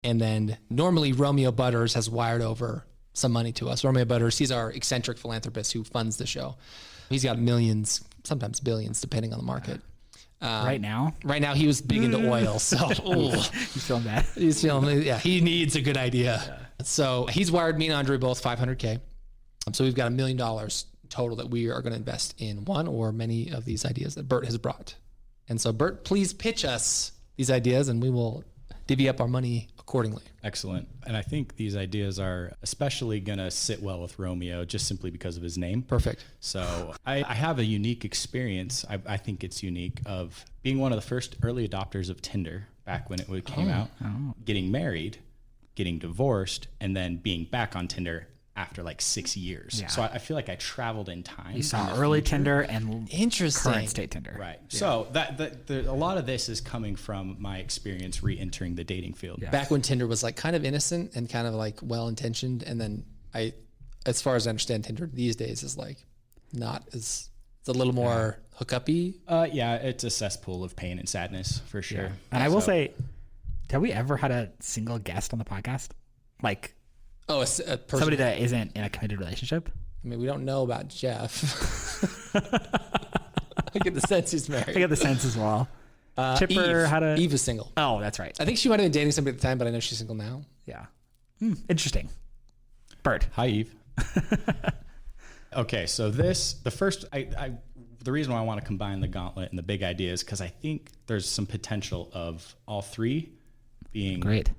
And then normally Romeo Butters has wired over some money to us. Romeo Butters, he's our eccentric philanthropist who funds the show. He's got millions, sometimes billions, depending on the market. Right now he was big into oil, so he's feeling bad. He's feeling, yeah, he needs a good idea. Yeah. So he's wired me and Andre both $500K. So we've got $1 million total that we are going to invest in one or many of these ideas that Bert has brought. And so Bert, please pitch us these ideas and we will divvy up our money accordingly. Excellent. And I think these ideas are especially going to sit well with Romeo just simply because of his name. Perfect. So I have a unique experience. I think it's unique of being one of the first early adopters of Tinder back when it came out, getting married, getting divorced, and then being back on Tinder after like 6 years. Yeah. So I feel like I traveled in time. You saw early Tinder and interesting current state Tinder. Right. Yeah. So a lot of this is coming from my experience re-entering the dating field. Yeah. Back when Tinder was like kind of innocent and kind of like well-intentioned. And then as far as I understand, Tinder these days is like not as, it's a little more hookup-y. Yeah, it's a cesspool of pain and sadness for sure. Yeah. And I will say, have we ever had a single guest on the podcast? Like, a person. Somebody that isn't in a committed relationship? I mean, we don't know about Jeff. I get the sense he's married. I get the sense as well. Chipper, Eve is single. Oh, that's right. I think she might have been dating somebody at the time, but I know she's single now. Yeah. Interesting. Bert. Hi, Eve. Okay, so the reason why I want to combine the gauntlet and the big idea is because I think there's some potential of all three being great.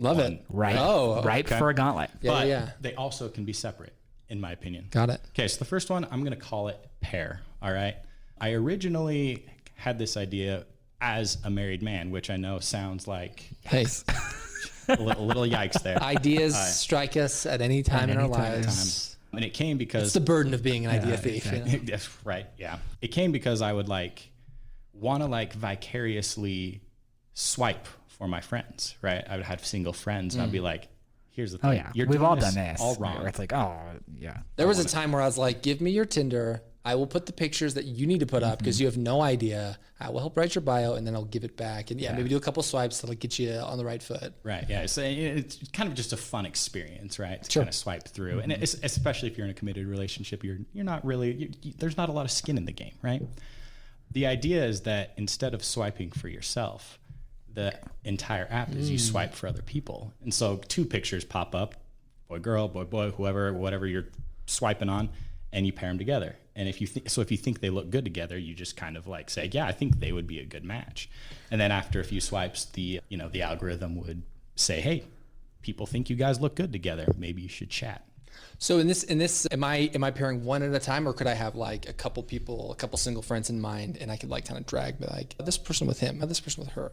Love it. Right. Oh, ripe for a gauntlet. But they also can be separate, in my opinion. Got it. Okay, so the first one, I'm going to call it pair. All right. I originally had this idea as a married man, which I know sounds like a little yikes there. Ideas strike us at any time in our lives. And it came because it's the burden of being an idea thief. Exactly. You know? That's right. Yeah. It came because I would want to vicariously swipe for my friends, right? I would have single friends and I'd be like, here's the thing. Oh yeah. We've all done this. All wrong. Where it's like, oh yeah. There was a time where I was like, give me your Tinder. I will put the pictures that you need to put up because you have no idea. I will help write your bio and then I'll give it back. And maybe do a couple swipes to get you on the right foot. Right. Yeah. So it's kind of just a fun experience, right? To sure. kind of swipe through. And especially if you're in a committed relationship, you're not really, there's not a lot of skin in the game, right? The idea is that instead of swiping for yourself, the entire app is you swipe for other people. And so two pictures pop up, boy, girl, boy, whatever you're swiping on, and you pair them together. And if you think they look good together, you just kind of say, yeah, I think they would be a good match. And then after a few swipes, the algorithm would say, hey, people think you guys look good together. Maybe you should chat. So in this, am I pairing one at a time, or could I have a couple people, a couple single friends in mind, and I could kind of drag this person with him, this person with her,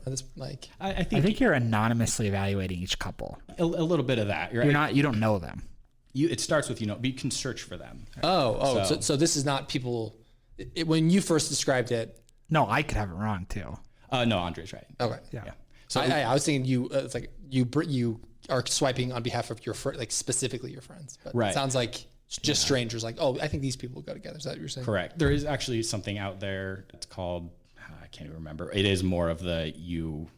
I think you're anonymously evaluating each couple. A little bit of that. Right? You don't know them. It starts with, you can search for them. Right? So this is not people. When you first described it. No, I could have it wrong too. No, Andre's right. Okay. Yeah. So I was thinking you. It's like you are swiping on behalf of your specifically your friends. But right. It sounds like just strangers. I think these people will go together. Is that what you're saying? Correct. There is actually something out there. It's called, I can't even remember. It is more of you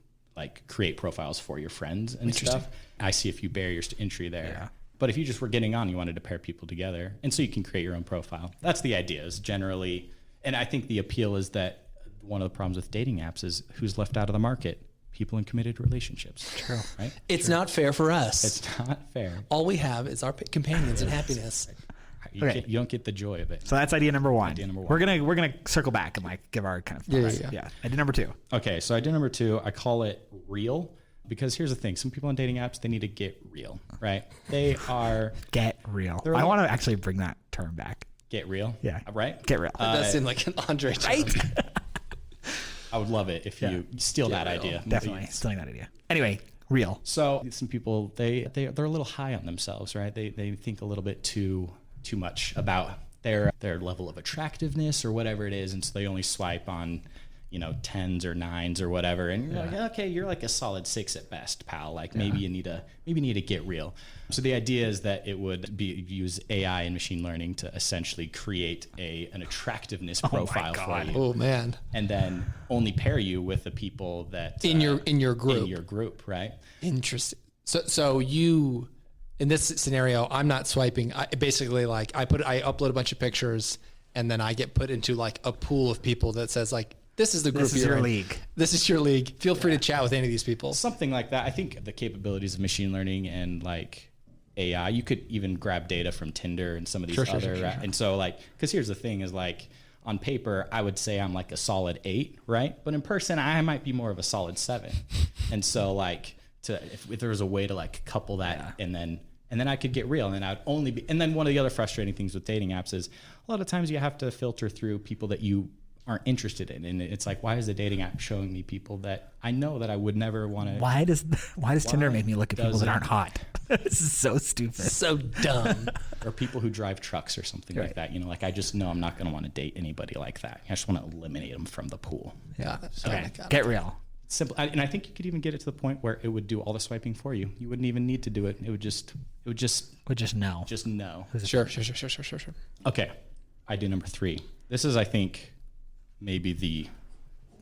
create profiles for your friends and stuff. I see a few barriers to entry there. Yeah. But if you just were getting on, you wanted to pair people together. And so you can create your own profile. That's the idea is generally, and I think the appeal is that one of the problems with dating apps is who's left out of the market. People in committed relationships. True. Right? It's not fair for us. It's not fair. All we have is our companions and happiness. You don't get the joy of it. So that's idea number one. We're gonna circle back and give our kind of thoughts. Yeah. Idea number two. Okay, so idea number two, I call it real, because here's the thing: some people on dating apps, they need to get real, right? They are get real. I want to actually bring that term back. Get real. Yeah. Right. Get real. That does seem like an Andre term. Right. I would love it if you steal that idea. Definitely stealing that idea. Anyway, real. So some people they're a little high on themselves, right? They think a little bit too much about their level of attractiveness or whatever it is, and so they only swipe on, 10s or 9s or whatever, and you're like, okay, you're like a solid 6 at best, pal. Like maybe you need to get real. So the idea is that it would use AI and machine learning to essentially create an attractiveness profile for you. Oh man! And then only pair you with the people that in your group. In your group, right? Interesting. So you, in this scenario, I'm not swiping. I basically like I upload a bunch of pictures, and then I get put into like a pool of people that says like, this is the group. This is your league. This is your league. Feel free to chat with any of these people. Something like that. I think the capabilities of machine learning and like AI, you could even grab data from Tinder and some of these other. And so like, because here's the thing is like on paper, I would say I'm like a solid 8, right? But in person, I might be more of a solid 7. And so like if there was a way to like couple that and then I could get real, and then I'd only be. And then one of the other frustrating things with dating apps is a lot of times you have to filter through people that you aren't interested in, and it's like, why is the dating app showing me people that I know that I would never want to? Why does Tinder make me look at people that aren't hot? This is so stupid, so dumb. Or people who drive trucks or something like that. Like I just know I'm not going to want to date anybody like that. I just want to eliminate them from the pool. Yeah. Okay. Get real. Simple, and I think you could even get it to the point where it would do all the swiping for you. You wouldn't even need to do it. It would just know. Just know. Sure. Okay, idea number 3. This is, I think, maybe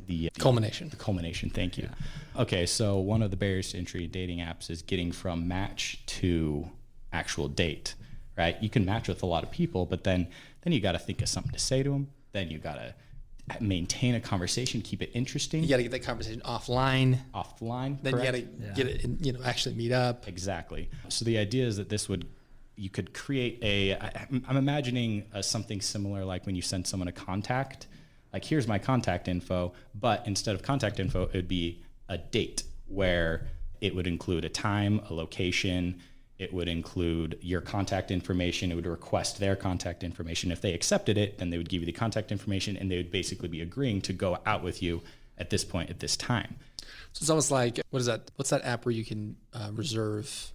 the culmination. The culmination. Thank you. Okay, so one of the barriers to entry in dating apps is getting from match to actual date. Right? You can match with a lot of people, but then you got to think of something to say to them. Then you got to maintain a conversation, keep it interesting. You got to get that conversation offline. Then correct? you got to get it, and, actually meet up. Exactly. So the idea is that you could create I'm imagining something similar like when you send someone a contact, like here's my contact info, but instead of contact info, it would be a date where it would include a time, a location. It would include your contact information. It would request their contact information. If they accepted it, then they would give you the contact information, and they would basically be agreeing to go out with you at this point, at this time. So it's almost like, what's that app where you can reserve,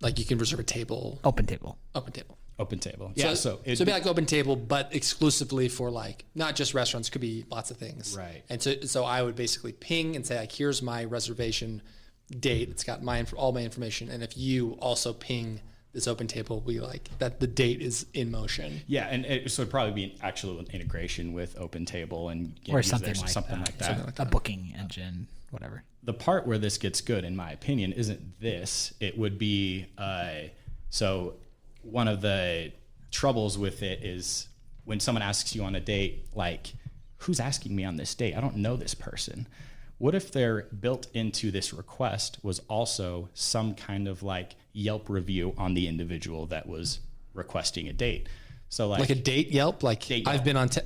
like you can reserve a table? Open Table. Yeah. So it'd be like Open Table, but exclusively for like, not just restaurants, could be lots of things. Right. And so I would basically ping and say like, here's my reservation date. It's got all my information. And if you also ping this Open Table, we like that the date is in motion. Yeah. And it would probably be an actual integration with Open Table and or something like that. Something like that. A booking engine, whatever. The part where this gets good, in my opinion, isn't this. It would be, so one of the troubles with it is when someone asks you on a date, like, who's asking me on this date? I don't know this person. What if they're built into this request was also some kind of like Yelp review on the individual that was requesting a date? So like a date Yelp, like date Yelp.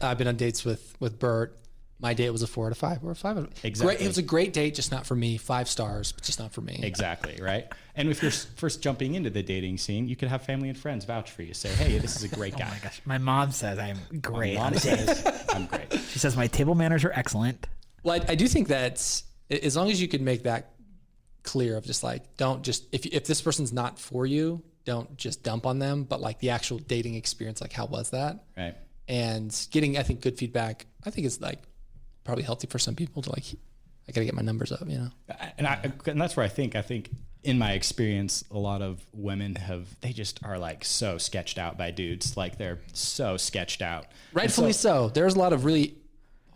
I've been on dates with Bert. My date was a 4 out of 5 or a 5 out of 5. Exactly. Great. It was a great date, just not for me. 5 stars, but just not for me. Exactly, right? And if you're first jumping into the dating scene, you could have family and friends vouch for you. Say, hey, this is a great guy. Oh my gosh. My mom says I'm great. My mom says I'm great. She says my table manners are excellent. Well, I do think that as long as you can make that clear of just like, don't just, if this person's not for you, don't just dump on them, but like the actual dating experience, like how was that? Right. And getting, I think, good feedback, I think is like probably healthy for some people to like, I got to get my numbers up, you know? And that's where I think in my experience, a lot of women they just are like so sketched out by dudes. Like they're so sketched out. Rightfully so. There's a lot of really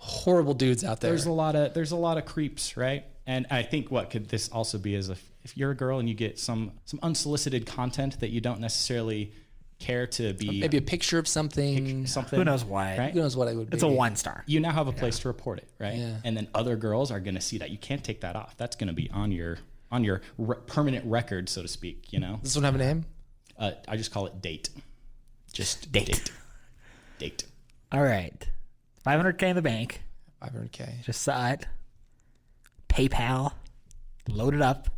horrible dudes out there. There's a lot of creeps, right? And I think what could this also be is if you're a girl and you get some unsolicited content that you don't necessarily care to be, maybe a picture of something. Who knows why? Right? Who knows what it would be? It's a 1-star. You now have a place to report it, right? Yeah. And then other girls are going to see that. You can't take that off. That's going to be on your permanent record, so to speak. You know. Does this one have a name? I just call it date. Just Date. Date. All right. $500K in the bank. 500K. Just saw it. PayPal. Load it up.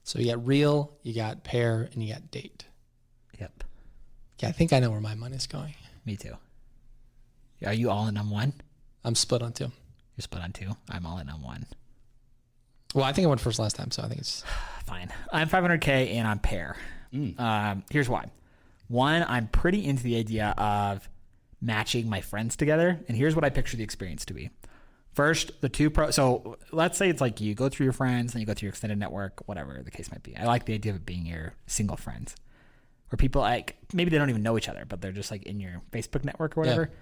So you got real, you got pair, and you got date. Yep. Yeah, I think I know where my money's going. Me too. Are you all in on one? I'm split on 2. You're split on 2. I'm all in on 1. Well, I think I went first last time, so I think it's fine. I'm 500K and on pair. Here's why. 1, I'm pretty into the idea of matching my friends together, and here's what I picture the experience to be. First, the two pro. So let's say it's like you go through your friends and you go through your extended network, whatever the case might be. I like the idea of it being your single friends, where people like maybe they don't even know each other, but they're just like in your Facebook network or whatever.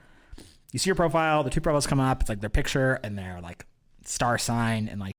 You see your profile, the two profiles come up. It's like their picture and their like star sign and like